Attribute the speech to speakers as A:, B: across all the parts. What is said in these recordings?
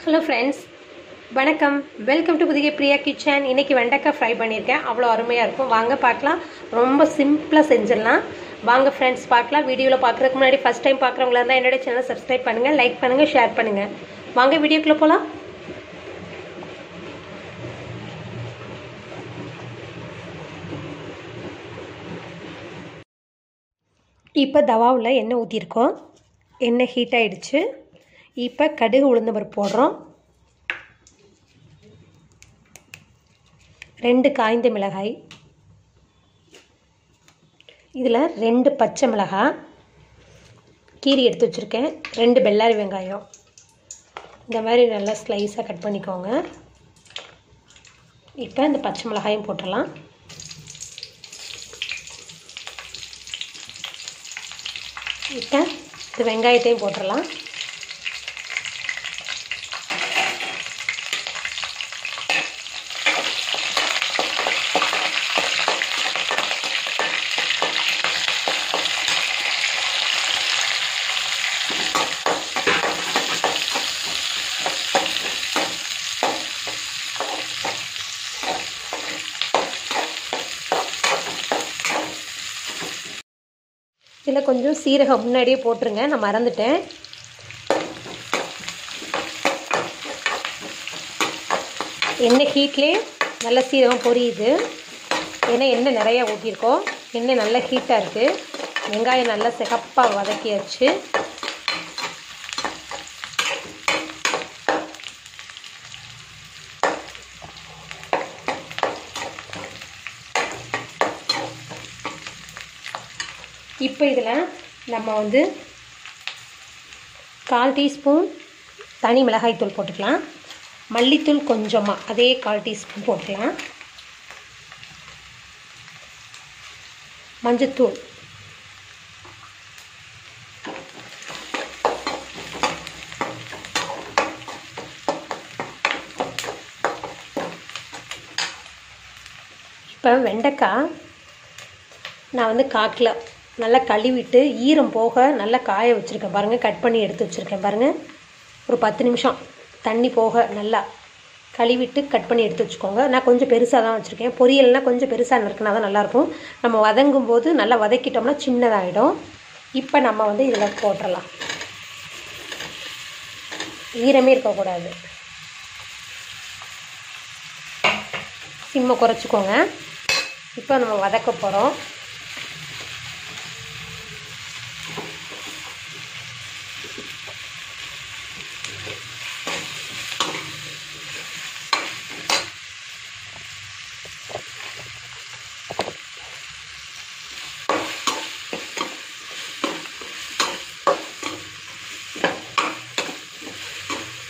A: Hello friends, வணக்கம். Welcome to புதிய Priya kitchen. இன்றைக்கி வெண்டைக்காய் ஃப்ரை பண்ணியிருக்கேன். அவ்வளோ அருமையாக இருக்கும். வாங்க பார்க்கலாம். ரொம்ப சிம்பிளாக செஞ்சிடலாம். வாங்க ஃப்ரெண்ட்ஸ் பார்க்கலாம். வீடியோவில் பார்க்குறதுக்கு முன்னாடி ஃபஸ்ட் டைம் பார்க்குறவங்களா இருந்தால் என்னோட சேனலை சப்ஸ்கிரைப் பண்ணுங்கள், லைக் பண்ணுங்கள், ஷேர் பண்ணுங்கள். வாங்க வீடியோக்குள்ளே போகலாம். இப்போ தவாவில் எண்ணெய் ஊற்றிருக்கோம். எண்ணெய் ஹீட் ஆகிடுச்சு. இப்போ கடுகு உளுந்த பருப்பு போடுறோம். 2 காய்ந்த மிளகாய், இதில் 2 பச்சை மிளகாய் கீரி எடுத்து வச்சுருக்கேன். 2 பெல்லாரி வெங்காயம் இந்த மாதிரி நல்லா ஸ்லைஸாக கட் பண்ணிக்கோங்க. இப்போ இந்த பச்சை மிளகாயும் போட்டுடலாம். இப்போ இந்த வெங்காயத்தையும் போட்டுடலாம். இதில் கொஞ்சம் சீரகம் முன்னாடியே போட்டுருங்க, நான் மறந்துட்டேன். எண்ணெய் ஹீட்லேயே நல்ல சீரகம் பொரியுது. ஏன்னா எண்ணெய் நிறையா ஊற்றிருக்கோம். எண்ணெய் நல்லா ஹீட்டாக இருக்குது. வெங்காயம் நல்லா சிகப்பாக வதக்கியாச்சு. இப்போ இதில் நம்ம 1/4 டீஸ்பூன் தனி மிளகாய்த்தூள் போட்டுக்கலாம். மல்லித்தூள் கொஞ்சமாக அதே 1/4 டீஸ்பூன் போட்டுக்கலாம். மஞ்சத்தூள் இப்போ வெண்டைக்காய் நான் 1/4 கிலோ நல்லா கழுவிட்டு ஈரம் போக நல்லா காய வச்சுருக்கேன். பாருங்கள், கட் பண்ணி எடுத்து வச்சுருக்கேன். பாருங்கள், ஒரு 10 நிமிஷம் தண்ணி போக நல்லா கழுவிட்டு கட் பண்ணி எடுத்து வச்சுக்கோங்க. நான் கொஞ்சம் பெருசாக தான் வச்சுருக்கேன். பொரியல்னால் கொஞ்சம் பெருசாக நறுக்கினா தான் நல்லாயிருக்கும். நம்ம வதங்கும் போது நல்லா வதக்கிட்டோம்னா சின்னதாகிடும். இப்போ நம்ம இதில் போட்டுடலாம். ஈரமே இருக்கக்கூடாது. சிம்மை குறைச்சிக்கோங்க. இப்போ நம்ம வதக்க போகிறோம்.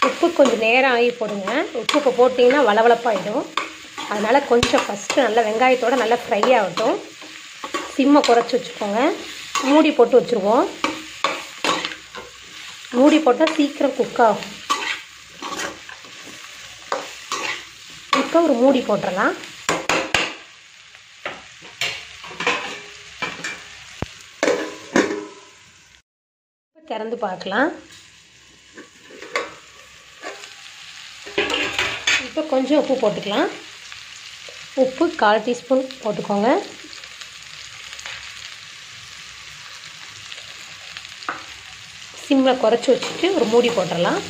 A: உப்பு கொஞ்சம் நேரம் ஆகி போடுங்க. உப்பு இப்போ போட்டிங்கன்னா வளவளப்பாகிடும். அதனால் கொஞ்சம் ஃபஸ்ட்டு நல்லா வெங்காயத்தோடு நல்லா ஃப்ரை ஆகட்டும். சிம்மை குறைச்சி வச்சுக்கோங்க. மூடி போட்டு வச்சுருவோம். மூடி போட்டால் சீக்கிரம் குக் ஆகும். இப்போ ஒரு மூடி போட்டுடலாம். திறந்து பார்க்கலாம். இப்போ கொஞ்சம் உப்பு போட்டுக்கலாம். உப்பு 1/4 டீஸ்பூன் போட்டுக்கோங்க. சிம்மில் குறைச்சி வச்சுட்டு ஒரு மூடி போட்டுடலாம்.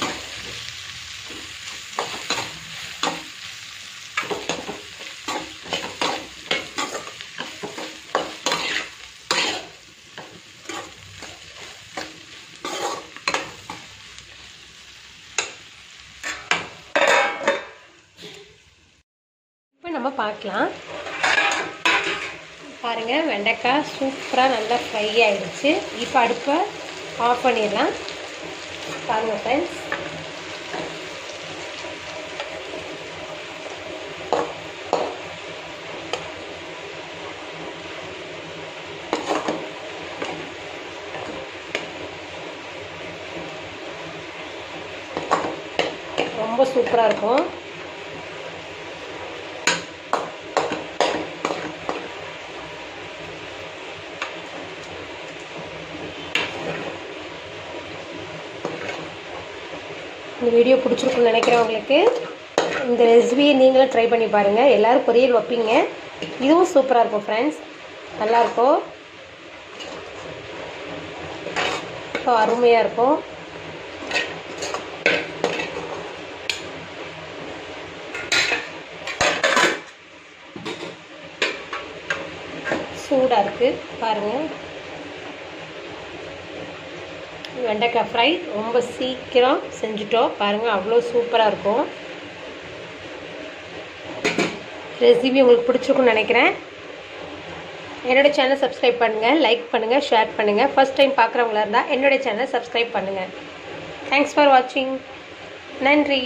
A: நம்ம பார்க்கலாம். பாருங்கள், வெண்டைக்காய் சூப்பராக நல்லா ஃப்ரை ஆகிடுச்சு. இப்போ அடுப்பை ஆஃப் பண்ணிடலாம். பாருங்கள் ஃப்ரெண்ட்ஸ், ரொம்ப சூப்பராக இருக்கும். இந்த வீடியோ பிடிச்சிருக்குன்னு நினைக்கிறவங்களுக்கு இந்த ரெசிபியை நீங்களும் ட்ரை பண்ணி பாருங்கள். எல்லோரும் பொரியல் வைப்பீங்க, இதுவும் சூப்பராக இருக்கும் ஃப்ரெண்ட்ஸ், நல்லாயிருக்கும், அருமையாக இருக்கும். சூடாக இருக்குது பாருங்கள். வெண்டைக்காய் ஃப்ரை ரொம்ப சீக்கிரம் செஞ்சுட்டோம் பாருங்கள், அவ்வளோ சூப்பராக இருக்கும். ரெசிபி உங்களுக்கு பிடிச்சிருக்குன்னு நினைக்கிறேன். என்னோடய சேனல் சப்ஸ்கிரைப் பண்ணுங்கள், லைக் பண்ணுங்கள், ஷேர் பண்ணுங்கள். ஃபஸ்ட் டைம் பார்க்குறவங்களா இருந்தால் என்னோடய சேனல் சப்ஸ்கிரைப் பண்ணுங்கள். தேங்க்ஸ் ஃபார் வாட்சிங். நன்றி.